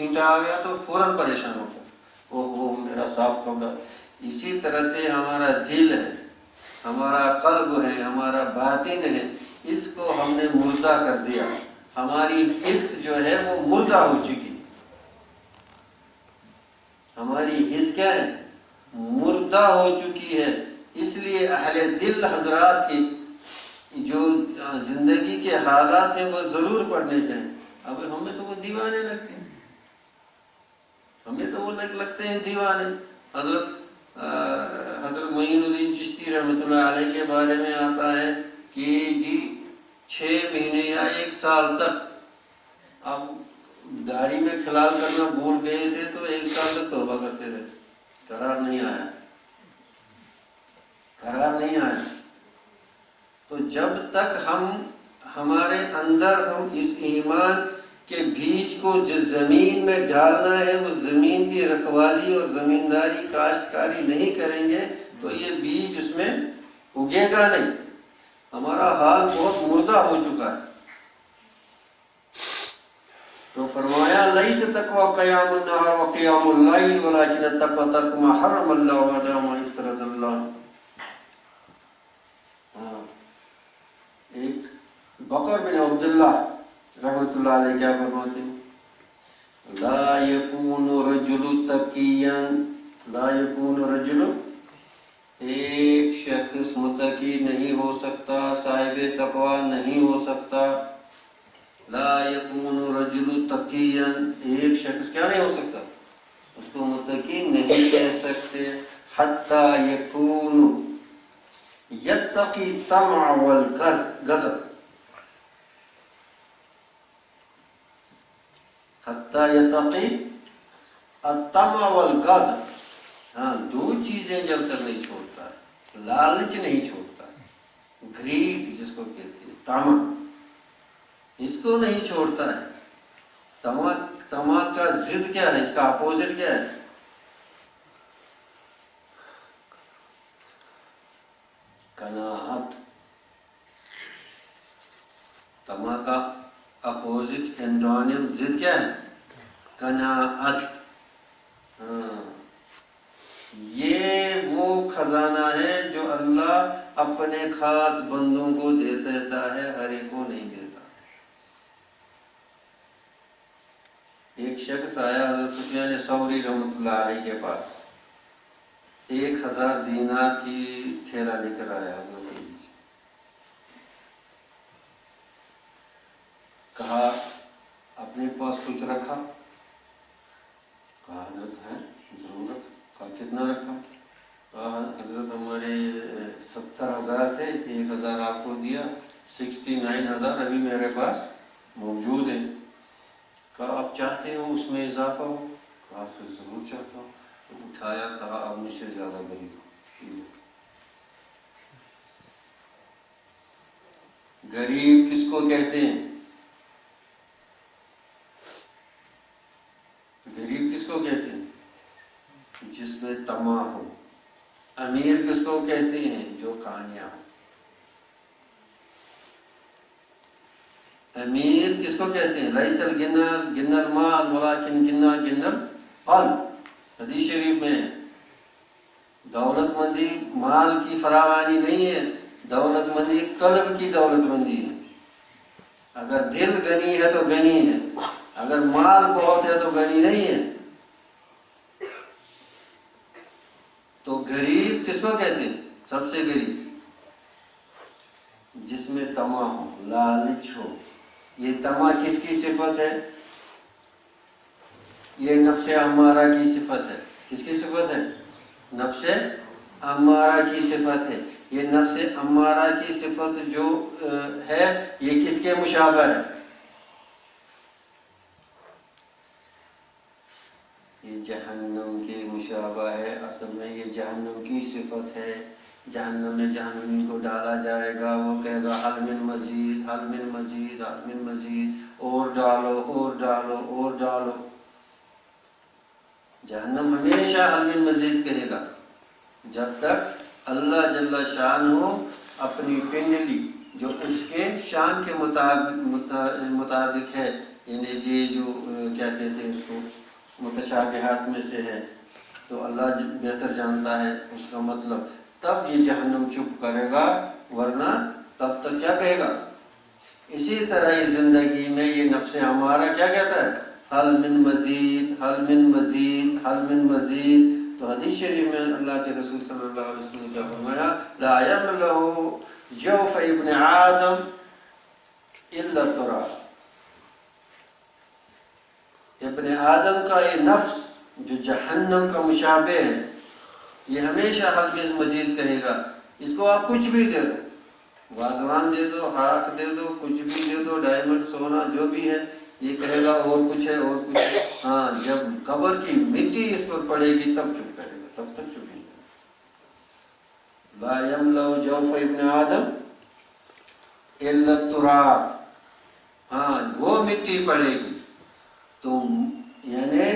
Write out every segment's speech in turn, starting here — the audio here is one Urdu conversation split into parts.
چھینٹا آ گیا تو فوراً پریشان ہوتا ہے، وہ میرا صاف کپڑا۔ اسی طرح سے ہمارا دل ہے، ہمارا قلب ہے، ہمارا باطن ہے، اس کو ہم نے مردہ کر دیا۔ ہماری حس جو ہے وہ مردہ ہو چکی، ہماری حس کیا ہے؟ مردہ ہو چکی ہے۔ اس لیے اہل دل حضرات کی جو زندگی کے حالات ہیں وہ ضرور پڑھنے چاہیے۔ اب ہمیں تو وہ دیوانے لگتے ہیں، ہمیں تو وہ لگتے ہیں دیوانے۔ حضرت معین الدین چشتی رحمۃ اللہ علیہ کے بارے میں آتا ہے کہ جی 6 مہینے یا 1 سال تک اب داڑھی میں خلال کرنا بھول گئے تھے تو 1 سال تک توبہ کرتے تھے، قرار نہیں آیا، قرار نہیں آیا۔ تو جب تک ہمارے اندر ہم اس ایمان کے بیج کو جس زمین میں ڈالنا ہے وہ زمین کی رکھوالی اور زمینداری کاشتکاری نہیں کریں گے تو یہ بیج اس میں اگے گا نہیں۔ ہمارا حال بہت مردہ ہو چکا ہے۔ تو فرمایا لیس تقوی قیام النہار و قیام اللیل ولکن التقوی ترک ما حرم اللہ وادع ما افترض اللہ۔ ایک بکر بن عبداللہ رحمۃ اللہ علیہ کیا فرماتے ہیں؟ لا یکون رجل تقیا، لا یکون رجل، ایک شخص متقی نہیں ہو سکتا، صاحب تقوی نہیں ہو سکتا۔ لا یکون رجل تقیا، ایک شخص کیا نہیں ہو سکتا؟ اس کو متقی نہیں کہہ سکتے۔ حتی یکون یتقی طمع والغضب، حتی یتقی الطمع والغضب۔ ہاں، 2 چیزیں جب تک نہیں چھوڑتا ہے، لالچ نہیں چھوڑتا، گریڈ جس کو کہتے ہیں، طمع، اس کو نہیں چھوڑتا ہے۔ طمع کا ضد کیا ہے؟ اس کا اپوزٹ کیا ہے؟ قناعت۔ طمع کا اپوزٹ اینٹونیم ضد کیا ہے؟ قناعت۔ یہ وہ خزانہ ہے جو اللہ اپنے خاص بندوں کو دے دیتا ہے، ہر ایک کو نہیں دیتا۔ ایک شخص آیا حضرت سفیان ثوری رحمۃ اللہ علیہ کے پاس، 1000 دینار کی تھیلا لے کر آیا حضرت، کہا اپنے پاس کچھ رکھا؟ کہا حضرت ہے ضرور رکھا۔ کہا کتنا رکھا؟ کہا حضرت ہمارے 70,000 تھے، 1,000 آپ کو دیا، 69,000 ابھی میرے پاس موجود ہیں۔ کہا آپ چاہتے ہو اس میں اضافہ ہو؟ کہا سر ضرور چاہتا ہوں۔ تو اٹھایا، کہا اب مجھ سے زیادہ غریب۔ غریب کس کو کہتے ہیں؟ غریب کس کو کہتے ہیں؟ جس میں طمع ہو۔ امیر کس کو کہتے ہیں؟ جو کامیاب ہو۔ امیر کس کو کہتے ہیں؟ لیس الغنى المال ولکن غنى القلب۔ حدیث شریف میں دولت مندی مال کی فراوانی نہیں ہے، دولت مندی قلب کی دولت مندی ہے۔ اگر دل غنی ہے تو غنی ہے، اگر مال بہت ہے تو غنی نہیں ہے۔ تو غریب کس کو کہتے ہیں؟ سب سے غریب جس میں طمع ہو، لالچ ہو۔ یہ طمع کس کی صفت ہے؟ یہ نفس امارہ کی صفت ہے۔ کس کی صفت ہے؟ نفس امارہ کی صفت ہے۔ یہ نفس امارہ کی صفت جو ہے یہ کس کے مشابہ ہے؟ یہ جہنم کے مشابہ ہے۔ اصل میں یہ جہنم کی صفت ہے۔ جہنم میں جہنمی کو ڈالا جائے گا، وہ کہے گا حل من مزید، حل من مزید، حل من مزید، اور ڈالو، اور ڈالو، اور ڈالو۔ جہنم ہمیشہ حل من مزید کہے گا جب تک اللہ جل شانہ اپنی پنڈلی جو اس کے شان کے مطابق ہے، یعنی یہ جو کیا کہتے ہیں اس کو متشابہات میں سے ہے، تو اللہ بہتر جانتا ہے اس کا مطلب، تب یہ جہنم چپ کرے گا، ورنہ تب تک کیا کہے گا؟ اسی طرح اس زندگی میں یہ نفس ہمارا کیا کہتا ہے؟ حل من مزید، حل من مزید، حل من مزید۔ تو حدیث شریف میں اللہ کے رسول صلی اللہ علیہ وسلم نے کیا فرمایا؟ لا یملأ جوف ابن آدم الا التراب۔ ابن آدم کا یہ نفس جو جہنم کا مشابہ ہے، یہ ہمیشہ حل من مزید کہے گا۔ اس کو آپ کچھ بھی دے دو، وازوان دے دو، ہاتھ دے دو، کچھ بھی دے دو، ڈائمنڈ سونا جو بھی ہے، یہ کہے گا اور کچھ ہے، اور کچھ ہے۔ ہاں، جب قبر کی مٹی اس پر پڑے گی تب چپ کرے گا، تب تک چپ نہیں۔ لا یملأ جوف ابن آدم الا التراب۔ ہاں، وہ مٹی پڑے گی تو یعنی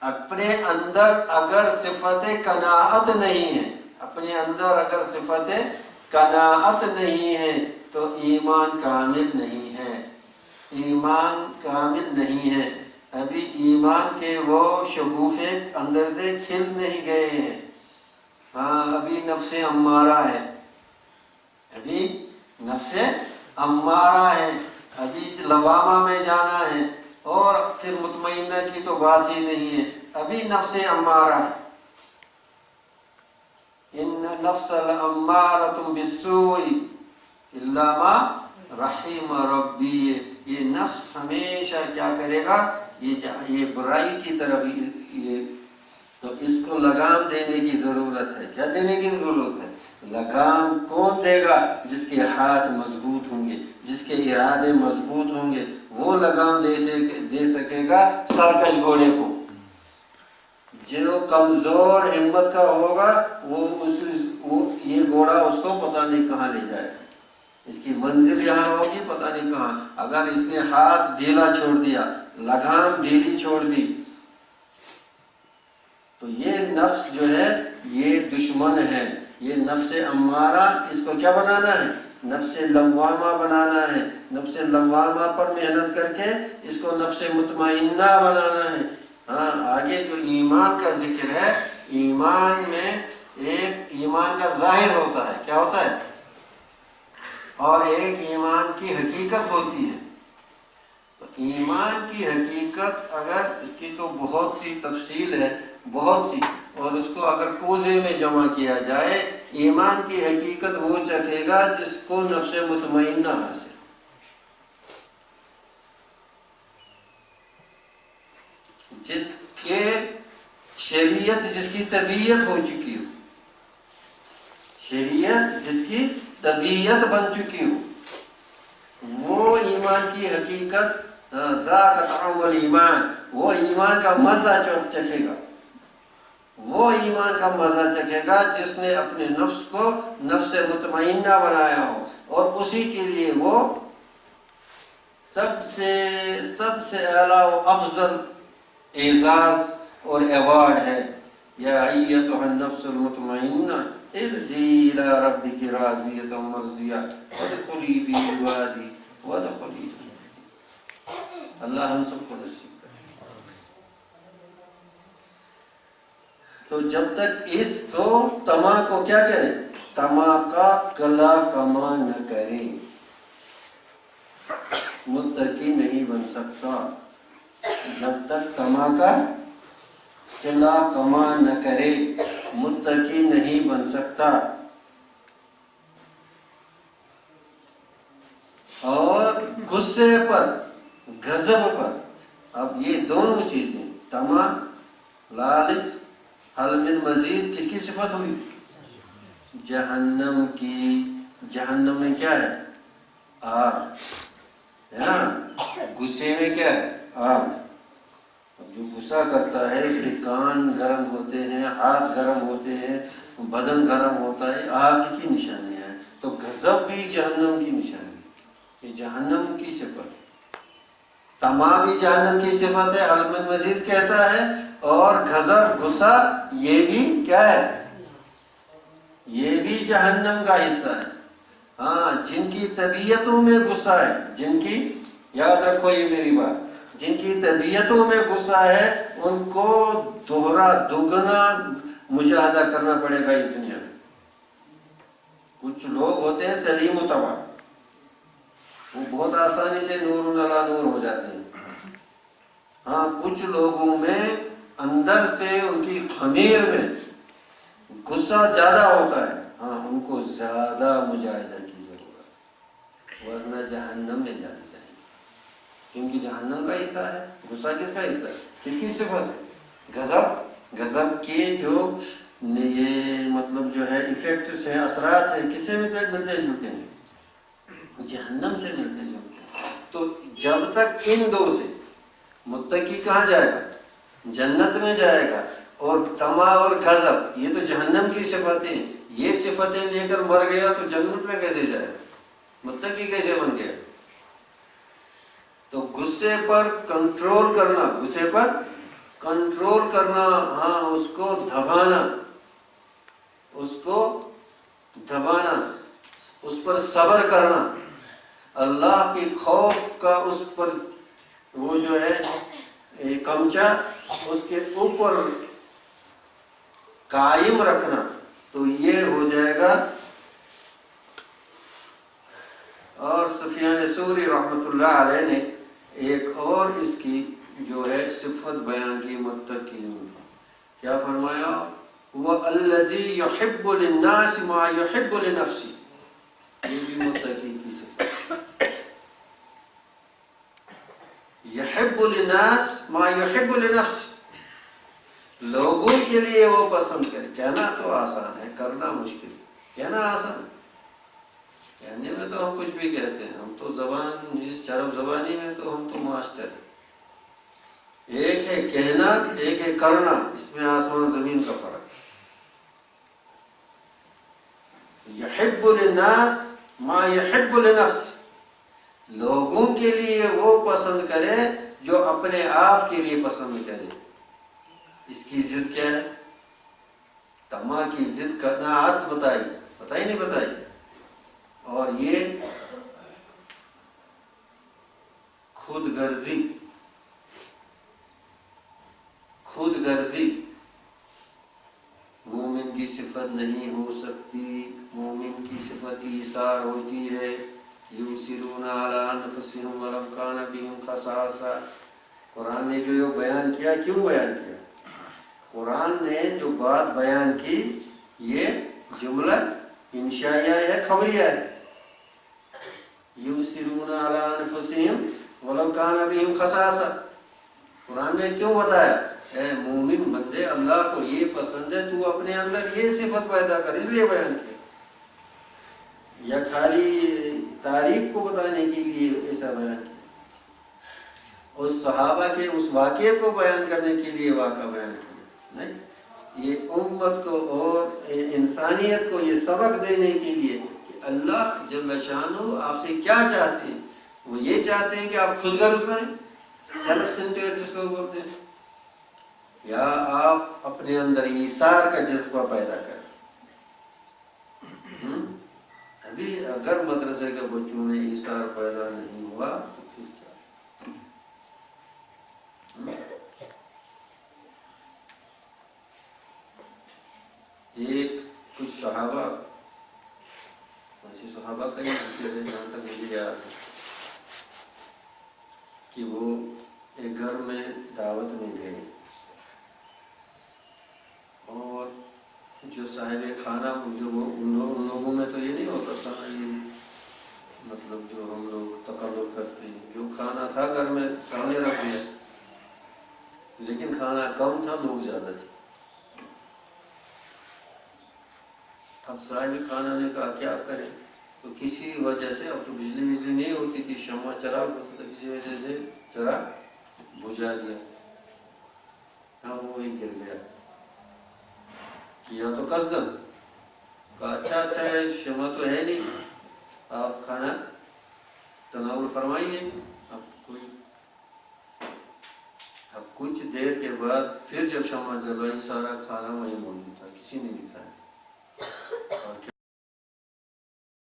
اپنے اندر اگر صفت قناعت نہیں ہے، اپنے اندر اگر صفت قناعت نہیں ہے تو ایمان کامل نہیں ہے، ایمان کامل نہیں ہے۔ ابھی ایمان کے وہ شگوفے اندر سے کھل نہیں گئے ہیں۔ ہاں، ابھی نفس امارہ ہے، ابھی نفس امارہ ہے، ابھی لوامہ میں جانا ہے، اور پھر مطمئنہ کی تو بات ہی نہیں ہے، ابھی نفس امارہ ہے۔ ان نفس لامارۃ بالسوء الا ما رحم ربی۔ یہ نفس ہمیشہ کیا کرے گا؟ یہ برائی کی طرف، تو اس کو لگام دینے کی ضرورت ہے۔ کیا دینے کی ضرورت ہے؟ لگام کون دے گا؟ جس کے ہاتھ مضبوط ہوں گے، جس کے ارادے مضبوط ہوں گے، وہ لگام دے سکے گا سرکش گھوڑے کو۔ جو کمزور ہمت کا ہوگا وہ یہ گھوڑا اس کو پتہ نہیں کہاں لے جائے، اس کی منزل یہاں ہوگی پتہ نہیں کہاں۔ اگر اس نے ہاتھ ڈھیلا چھوڑ دیا، لگام ڈھیلی چھوڑ دی، تو یہ نفس جو ہے یہ دشمن ہے۔ یہ نفس امارہ، اس کو کیا بنانا ہے؟ نفس لوامہ بنانا ہے۔ نفس لوامہ پر محنت کر کے اس کو نفس مطمئنہ بنانا ہے۔ ہاں، آگے جو ایمان کا ذکر ہے، ایمان میں ایک ایمان کا ظاہر ہوتا ہے، کیا ہوتا ہے؟ اور ایک ایمان کی حقیقت ہوتی ہے۔ تو ایمان کی حقیقت، اگر اس کی تو بہت سی تفصیل ہے، بہت سی، اور اس کو اگر کوزے میں جمع کیا جائے، ایمان کی حقیقت وہ چکھے گا جس کو نفس مطمئنہ حاصل، جس کے شریعت، جس کی طبیعت ہو چکی ہو، شریعت جس کی طبیعت بن چکی ہو، وہ ایمان کی حقیقت، ذاق طعم الایمان، وہ ایمان کا مزہ چکھے گا، وہ ایمان کا مزہ چکھے گا جس نے اپنے نفس کو نفس مطمئنہ بنایا ہو، اور اسی کے لیے وہ سب سے اعلیٰ و افضل اعزاز اور ایوارڈ ہے۔ یا ایتھا النفس المطمئنہ ارجعی الی ربک راضیۃ مرضیہ وادخلی فی عبادی وادخلی جنتی۔ اللہ ہم سب کو نصیب کرے۔ تو جب تک اس تو طمع کو کیا کرے؟ طمع کا کلا کما نہ کرے، متقی نہیں بن سکتا۔ جب تک طمع کا قلع کما نہ کرے، متقی نہیں بن سکتا۔ اور غصے پر، غضب پر، اب یہ دونوں چیزیں، طمع، لالچ، حل من مزید، کس کی صفت ہوئی؟ جہنم کی۔ جہنم میں کیا ہے؟ آگ ہے نا۔ غصے میں کیا ہے؟ آگ۔ جو غصہ کرتا ہے اس کے کان گرم ہوتے ہیں، ہاتھ گرم ہوتے ہیں، بدن گرم ہوتا ہے، آگ کی نشانیاں ہیں۔ تو غضب بھی جہنم کی نشانی ہے، یہ جہنم کی صفت ہے۔ طمع بھی جہنم کی صفت ہے، حل من مزید کہتا ہے، اور غضب، غصہ، یہ بھی کیا ہے؟ یہ بھی جہنم کا حصہ ہے۔ ہاں، جن کی طبیعتوں میں غصہ ہے، جن کی یاد رکھو یہ میری بات، جن کی طبیعتوں میں غصہ ہے ان کو دوہرا دوگنا مجاہدہ کرنا پڑے گا اس دنیا میں۔ کچھ لوگ ہوتے ہیں سلیم و تباہ، وہ بہت آسانی سے نور نلا نور ہو جاتے ہیں۔ ہاں کچھ لوگوں میں اندر سے ان کی خمیر میں غصہ زیادہ ہوتا ہے، ہاں ان کو زیادہ مجاہدہ کی ضرورت، ورنہ جہنم میں جانے جائیں گے، کیونکہ جہنم کا حصہ ہے۔ غصہ کس کا حصہ ہے؟ کس کی صفت ہے؟ غضب۔ غضب کے جو یہ مطلب جو ہے ایفیکٹس ہیں، اثرات ہیں، کس سے ملتے جلتے ہیں؟ جہنم سے ملتے جلتے ہیں۔ تو جب تک ان دو سے متقی کہاں جائے گا؟ جنت میں جائے گا، اور طمع اور غضب یہ تو جہنم کی صفتیں، یہ صفتیں لے کر مر گیا تو جنت میں کیسے جائے گا؟ متقی کیسے بن گیا؟ تو غصے پر کنٹرول کرنا، غصے پر کنٹرول کرنا، ہاں اس کو دبانا، اس کو دبانا، اس پر صبر کرنا، اللہ کے خوف کا اس پر وہ جو ہے کمچا اس کے اوپر قائم رکھنا، تو یہ ہو جائے گا۔ اور سفیان ثوری رحمۃ اللہ علیہ نے ایک اور اس کی جو ہے صفت بیان کی متقین، کیا فرمایا؟ وَالَّذِي يُحِبُّ لِلنَّاسِ مَا يُحِبُّ لِنَفْسِهِ، یہ بھی متقی کی صفت، يُحِبُّ لِلنَّاسِ مَا يُحِبُّ لِنَفْسِهِ، لوگوں کے لیے وہ پسند کرے۔ کہنا تو آسان ہے، کرنا مشکل ہے۔ کہنا آسان ہے، کہنے میں تو ہم کچھ بھی کہتے ہیں، ہم تو زبان، اس چرب زبانی میں تو ہم تو ماسٹر ہیں۔ ایک ہے کہنا، ایک ہے کرنا، اس میں آسمان زمین کا فرق ہے۔ یحب للناس ما یحب لنفس، لوگوں کے لیے وہ پسند کرے جو اپنے آپ کے لیے پسند کرے۔ اس کی ضد کیا ہے؟ طمع کی ضد کرنا، عت بتائی نہیں بتائی، اور یہ خود غرضی، خود غرضی مومن کی صفت نہیں ہو سکتی۔ مومن کی صفت ایثار ہوتی ہے، یؤثرون علی انفسہم ولو کان بہم خصاصہ۔ قرآن نے جو بیان کیا، کیوں بیان کیا؟ قرآن نے جو بات بیان کی یہ جملہ انشائیہ ہے، خبریہ ہے۔ یؤثرون علی انفسہم ولو کان بہم خصاصہ، قرآن نے کیوں بتایا؟ اے مومن بندے، اللہ کو یہ پسند ہے، تو اپنے اندر یہ صفت پیدا کر، اس لیے بیان کیا، یا خالی تعریف کو بتانے کے لیے ایسا بیان کیا؟ اس صحابہ کے اس واقعے کو بیان کرنے کے لیے واقعہ بیان کیا؟ نہیں، یہ امت کو اور انسانیت کو یہ سبق دینے کے لیے کہ اللہ جل شانہ آپ سے کیا چاہتے ہیں۔ وہ یہ چاہتے ہیں کہ آپ خود غرض بنیں، سیلف سینٹرڈ جس کو بولتے ہیں، یا آپ اپنے اندر ایثار کا جذبہ پیدا کریں۔ ابھی اگر مدرسے کے بچوں میں ایثار پیدا نہیں ہوا تو پھر کیا؟ ایک کچھ صحابہ، ایسے صحابہ کئی ہوتے ہیں جہاں تک مجھے یاد ہے کہ وہ ایک گھر میں دعوت میں گئے، اور جو صاحب کھانا، جو ان لوگوں میں تو یہ نہیں ہوتا تھا، یہ مطلب جو ہم لوگ تقرر کرتے ہیں، جو کھانا تھا گھر میں سامنے رکھ دیا، لیکن کھانا کم تھا، لوگ زیادہ تھے۔ اب صاحب کھانا نے کہا کیا کریں، تو کسی وجہ سے، اب تو بجلی نہیں ہوتی تھی، شمع چراغ ہوتا تھا، کسی وجہ سے چراغ بجھا دیا، ہاں وہی گر گیا، کیا تو قصدن، کہا اچھا ہے، شمع تو ہے نہیں، آپ کھانا تناول فرمائیے۔ اب کچھ دیر کے بعد پھر جب شمع جلائی، سارا کھانا وہیں موجود تھا، کسی نے نہیں کھایا۔